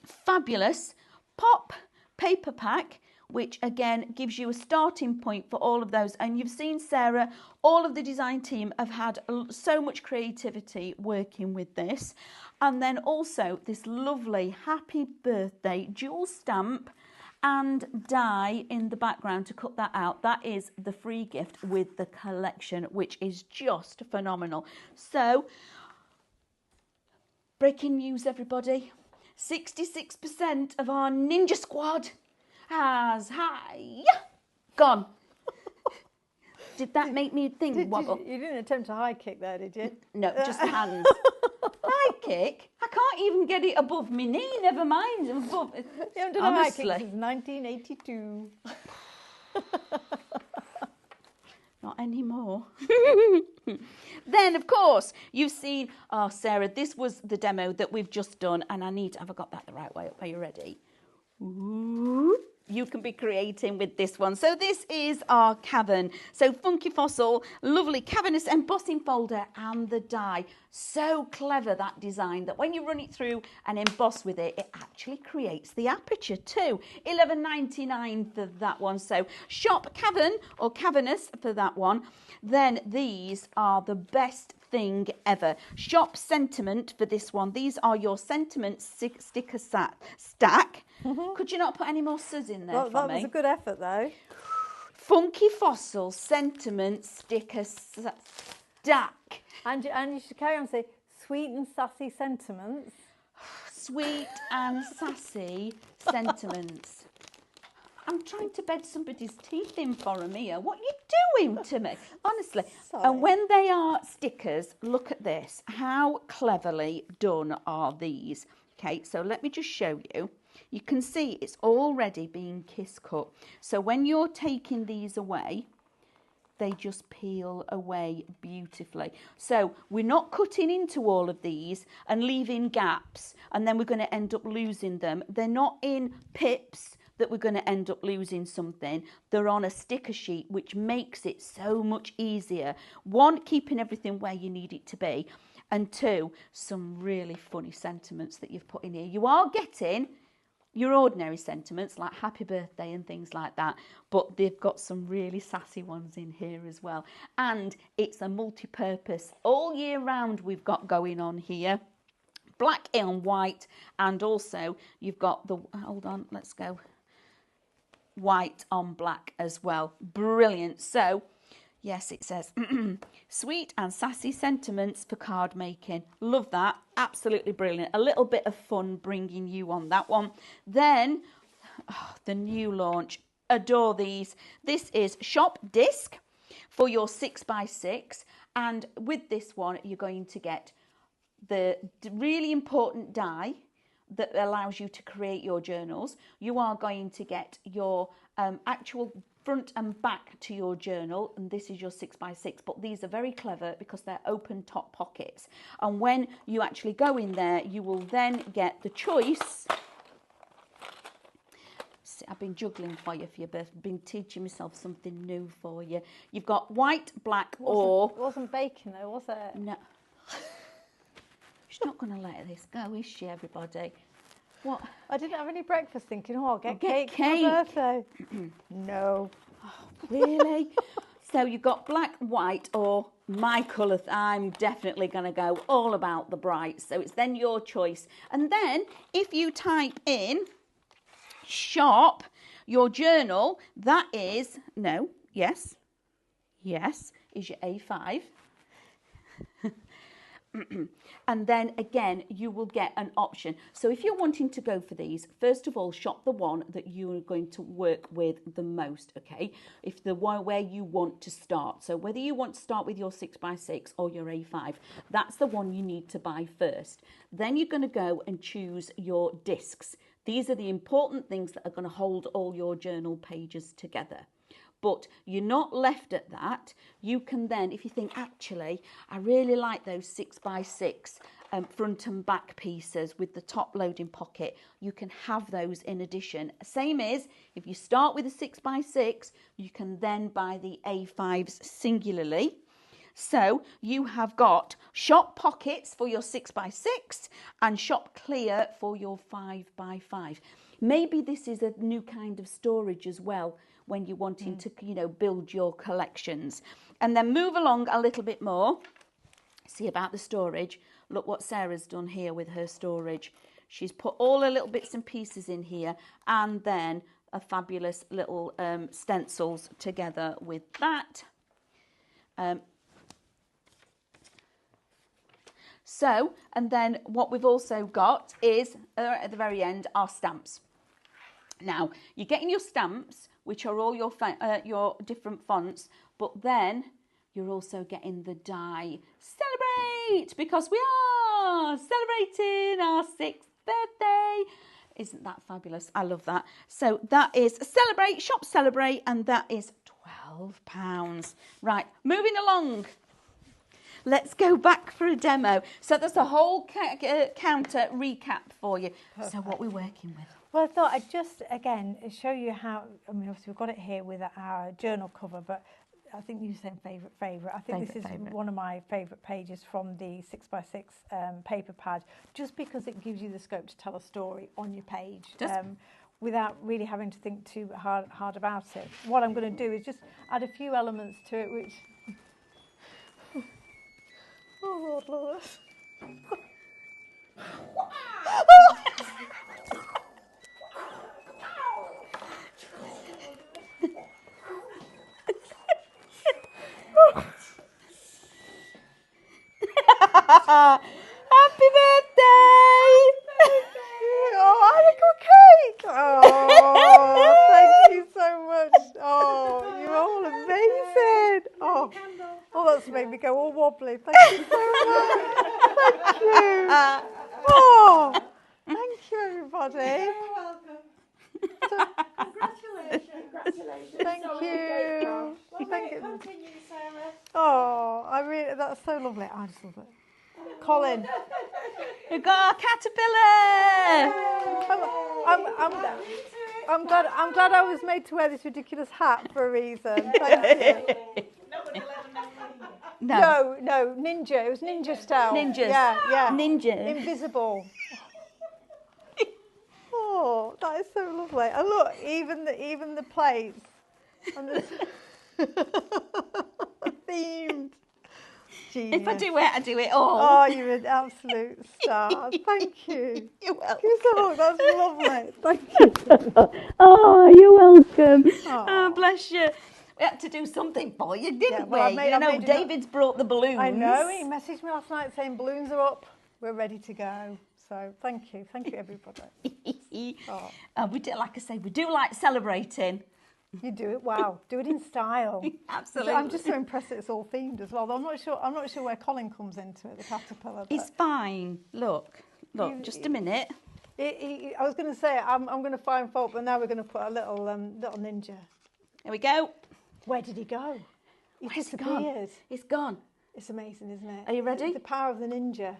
fabulous pop paper pack, which again gives you a starting point for all of those. And you've seen Sarah, all of the design team have had so much creativity working with this. And then also this lovely happy birthday dual stamp and die in the background to cut that out. That is the free gift with the collection, which is just phenomenal. So, breaking news, everybody. 66% of our ninja squad has gone. Did that make me think wobble? You didn't attempt a high kick there, did you? No, just the hands. High kick? I can't even get it above my knee, never mind. Above. You haven't done a high kick since 1982. Not anymore. Then, of course, you've seen, oh, Sarah, this was the demo that we've just done, and have I got that the right way up? Are you ready? Ooh. You can be creating with this one. So this is our cavern. So Funky Fossil, lovely cavernous embossing folder and the die. So clever, that design, that when you run it through and emboss with it, it actually creates the aperture too. $11.99 for that one. So Shop Cavern or Cavernous for that one. Then these are the best thing ever. Shop Sentiment for this one. These are your sentiment sticker stack. Could you not put any more Sus in there for me? That was a good effort though. Funky Fossil Sentiment sticker stack. And you should carry on and say sweet and sassy sentiments. Sweet and sassy sentiments. I'm trying to bed somebody's teeth in for them here. What are you doing to me? Honestly. Sorry. And when they are stickers, look at this. How cleverly done are these? Okay, so let me just show you. You can see it's already being kiss cut. So when you're taking these away, they just peel away beautifully. So we're not cutting into all of these and leaving gaps, and then we're going to end up losing them. They're not in pips that we're going to end up losing something. They're on a sticker sheet, which makes it so much easier. One, keeping everything where you need it to be, and two, some really funny sentiments that you've put in here. You are getting your ordinary sentiments like happy birthday and things like that, but they've got some really sassy ones in here as well. And it's a multi-purpose all year round we've got going on here. Black on white, and also you've got the, hold on, let's go, white on black as well. Brilliant. So yes, it says sweet and sassy sentiments for card making. Love that. Absolutely brilliant. A little bit of fun bringing you on that one. Then the new launch. Adore these. This is Shop Disc for your 6x6, and with this one you're going to get the really important die that allows you to create your journals. You are going to get your actual front and back to your journal, and this is your 6x6, but these are very clever because they're open top pockets, and when you actually go in there you will then get the choice. I've been juggling for you for your birthday, been teaching myself something new for you. You've got white, black, or... It wasn't bacon though, was it? No. She's not going to let this go, is she, everybody? What? I didn't have any breakfast thinking, oh, I'll get cake for my birthday. No. Oh, really? So you've got black, white, or my colour. I'm definitely going to go all about the bright. So it's then your choice. And then if you type in shop, your journal, that is, no, yes, is your A5. And then again, you will get an option. So if you're wanting to go for these, first of all, shop the one that you're going to work with the most, okay? If the one where you want to start. So whether you want to start with your 6x6 or your A5, that's the one you need to buy first. Then you're going to go and choose your discs. These are the important things that are going to hold all your journal pages together. But you're not left at that. You can then, if you think, actually, I really like those 6x6 front and back pieces with the top loading pocket, you can have those in addition. Same as if you start with a 6x6, you can then buy the A5s singularly. So you have got shop pockets for your 6x6 and shop clear for your 5x5. Maybe this is a new kind of storage as well when you're wanting to, build your collections. And then move along a little bit more. See about the storage. Look what Sarah's done here with her storage. She's put all her little bits and pieces in here and then a fabulous little stencils together with that. And then what we've also got is, at the very end, our stamps. Now, you're getting your stamps, which are all your different fonts, but then you're also getting the die. Celebrate, because we are celebrating our 6th birthday. Isn't that fabulous? I love that. So that is Celebrate, Shop Celebrate, and that is £12. Right, moving along. Let's go back for a demo. So there's a whole counter recap for you. Perfect. So what we're working with. Well, I thought I'd just, again, show you how, obviously we've got it here with our journal cover, but I think you said favourite. I think this is one of my favourite pages from the 6x6 paper pad, just because it gives you the scope to tell a story on your page. Without really having to think too hard about it. What I'm going to do is just add a few elements to it, which... Oh, Lord, Lewis. Happy birthday! Oh, I had a good cake! Oh, thank you so much. Oh, you're all amazing. Oh, that's made me go all wobbly. Thank you so much. Thank you. Oh, thank you, everybody. You're welcome. Congratulations. Thank you. Well, Thank you. continue, Sarah. Oh, that's so lovely. I just love it. Colin. We've got our caterpillar. I'm glad I was made to wear this ridiculous hat for a reason. Thank you. No, ninja. It was ninja style. Ninjas. Yeah. Ninja. Invisible. Oh, that is so lovely. And look, even the plates and the themed. Genius. If I do it, I do it all. Oh, you're an absolute star. Thank you. You're welcome. That's lovely. Thank you. Oh, you're welcome. Oh, bless you. We had to do something for you, didn't we? I made David's brought the balloons. I know. He messaged me last night saying balloons are up. We're ready to go. So thank you, everybody. We do, like I say, we do like celebrating. You do it. Wow, do it in style. Absolutely. I'm just so impressed that it's all themed as well. I'm not sure where Colin comes into it. The caterpillar. It's fine. Look. Just a minute. I was going to say I'm going to find fault, but now we're going to put a little ninja. There we go. Where did he go? He Where's he disappeared. gone? He's gone. It's amazing, isn't it? Are you ready? The power of the ninja.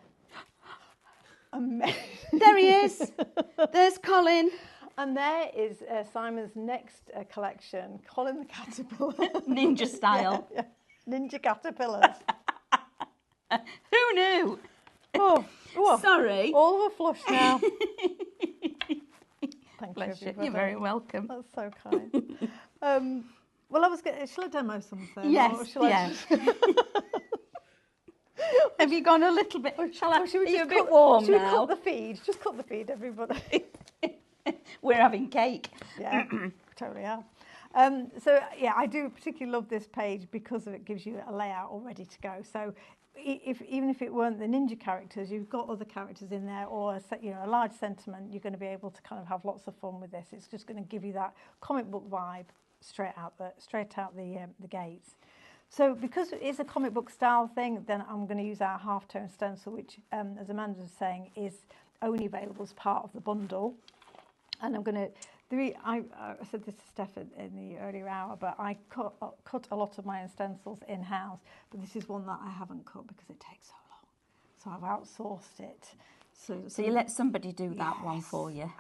Amazing. There he is. There's Colin. And there is Simon's next collection, Colin the Caterpillar. Ninja style. Yeah. Ninja caterpillars. Who knew? Oh, sorry. All of a flush now. Thank Bless you, you. You're very welcome. That's so kind. Well, I was going to, shall I demo something? Yes, Or shall I yeah. just- Have you gone a little bit? Shall I? or should we Are you just a bit cut- warm should we now? cut the feed? Just cut the feed, everybody. We're having cake. Yeah, totally are. So yeah, I do particularly love this page because it gives you a layout all ready to go. So even if it weren't the ninja characters, you've got other characters in there, or a large sentiment. You're going to be able to kind of have lots of fun with this. It's just going to give you that comic book vibe straight out the gates. So because it is a comic book style thing, then I'm going to use our half-tone stencil, which, as Amanda was saying, is only available as part of the bundle. And I'm going to, I said this to Steph in the earlier hour, but I cut a lot of my own stencils in-house, but this is one that I haven't cut because it takes so long. So I've outsourced it. So you let somebody do that one for you?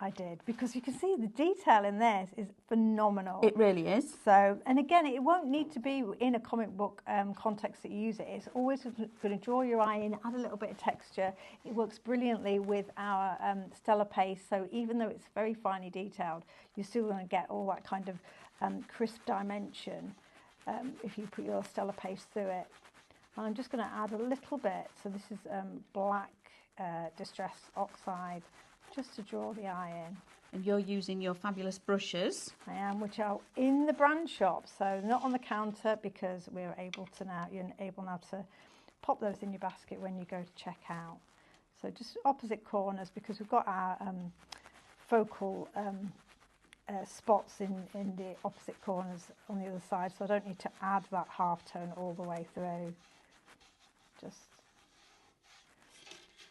I did, because you can see the detail in this is phenomenal. It really is. So, and again, it won't need to be in a comic book context that you use it. It's always going to draw your eye in, add a little bit of texture. It works brilliantly with our Stella paste. So even though it's very finely detailed, you're still going to get all that kind of crisp dimension if you put your Stella paste through it. And I'm just going to add a little bit. So this is black Distress Oxide, just to draw the eye in. And you're using your fabulous brushes. I am, which are in the brand shop, so not on the counter, because you're able now to pop those in your basket when you go to check out. So just opposite corners, because we've got our focal spots in the opposite corners on the other side, so I don't need to add that half tone all the way through. Just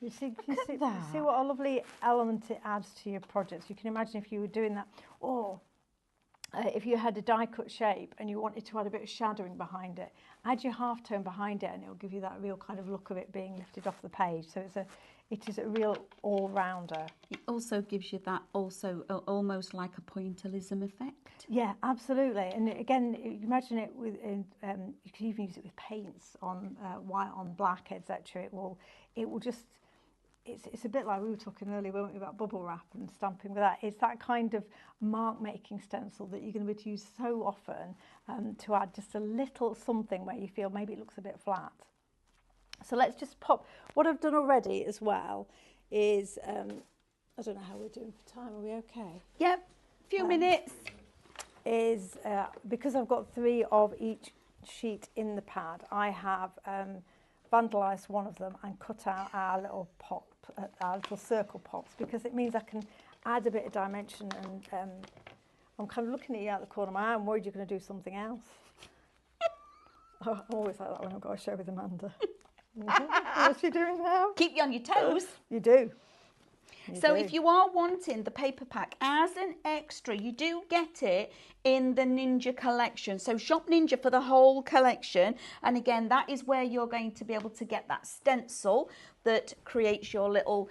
you see what a lovely element it adds to your projects. You can imagine if you were doing that, or if you had a die cut shape and you wanted to add a bit of shadowing behind it, add your half tone behind it and it'll give you that real kind of look of it being lifted off the page. So it is a real all-rounder. It also gives you that almost like a pointillism effect. Yeah, absolutely. And again, you imagine it with, you can even use it with paints on white on black, etc. It will just, it's a bit like we were talking earlier, weren't we, about bubble wrap and stamping with that. It's that kind of mark-making stencil that you're going to be able to use so often to add just a little something where you feel maybe it looks a bit flat. So let's just pop. What I've done already as well is, I don't know how we're doing for time. Are we okay? Yep, few minutes. Is because I've got 3 of each sheet in the pad, I have vandalised one of them and cut out our little our little circle pops, because it means I can add a bit of dimension. And I'm kind of looking at you out the corner of my eye. I'm worried you're going to do something else. I'm always like that when I've got a show with Amanda. What's she doing now? Keep you on your toes. You do. So if you are wanting the paper pack as an extra, you do get it in the Ninja collection. So shop Ninja for the whole collection. And again, that is where you're going to be able to get that stencil that creates your little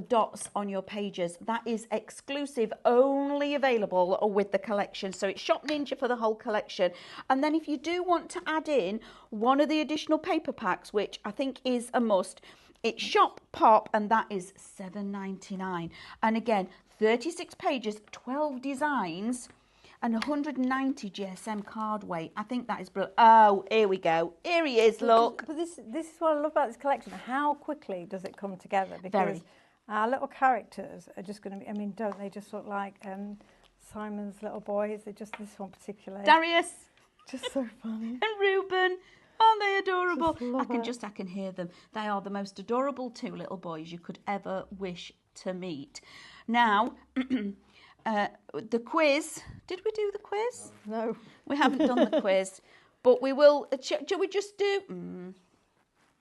dots on your pages. That is exclusive, only available with the collection. So it's shop Ninja for the whole collection. And then if you do want to add in one of the additional paper packs, which I think is a must, it's Shop Pop, and that is $7.99. And again, 36 pages, 12 designs, and 190 GSM card weight. I think that is brilliant. Oh, here we go. Here he is, look. But this is what I love about this collection. How quickly does it come together? Because Very. Our little characters are just going to be, I mean, don't they just look like Simon's little boys? They're just this one particularly. Darius. Just so funny. And Reuben. Aren't they adorable? Just I can hear them. They are the most adorable 2 little boys you could ever wish to meet. Now, the quiz. Did we do the quiz? No. We haven't done the quiz, but we will. Shall we just do?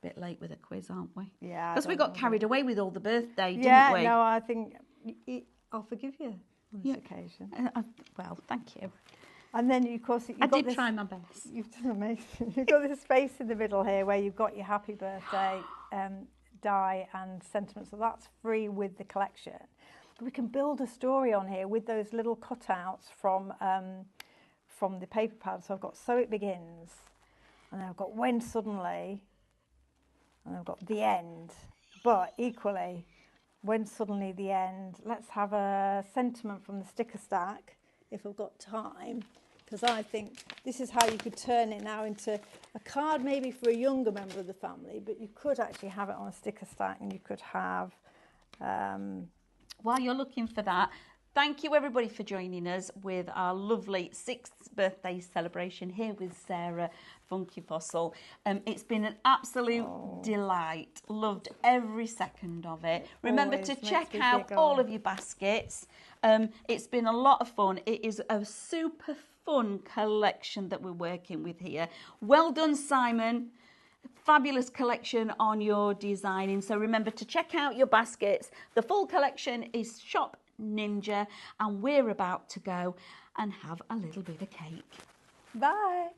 Bit late with a quiz, aren't we? Yeah. Because we got carried away with all the birthday, didn't we? Yeah, no, I think I'll forgive you on this occasion. Well, thank you. And then, of course, I did try my best. You've done amazing. You've got this space in the middle here where you've got your happy birthday die and sentiment. So that's free with the collection. But we can build a story on here with those little cutouts from the paper pad. So I've got So It Begins, and then I've got When Suddenly, and I've got The End. But equally, When Suddenly The End, let's have a sentiment from the sticker stack, if I've got time. because I think this is how you could turn it now into a card maybe for a younger member of the family, but you could actually have it on a sticker stack, and you could have... While you're looking for that, thank you everybody for joining us with our lovely 6th birthday celebration here with Sarah Funky Fossil. It's been an absolute delight. Loved every second of it. Remember Always to makes check me out giggle. all of your baskets. It's been a lot of fun. It is a super fun collection that we're working with here. Well done, Simon. Fabulous collection on your designing. So remember to check out your baskets. The full collection is Shop Ninja, and we're about to go and have a little bit of cake. Bye.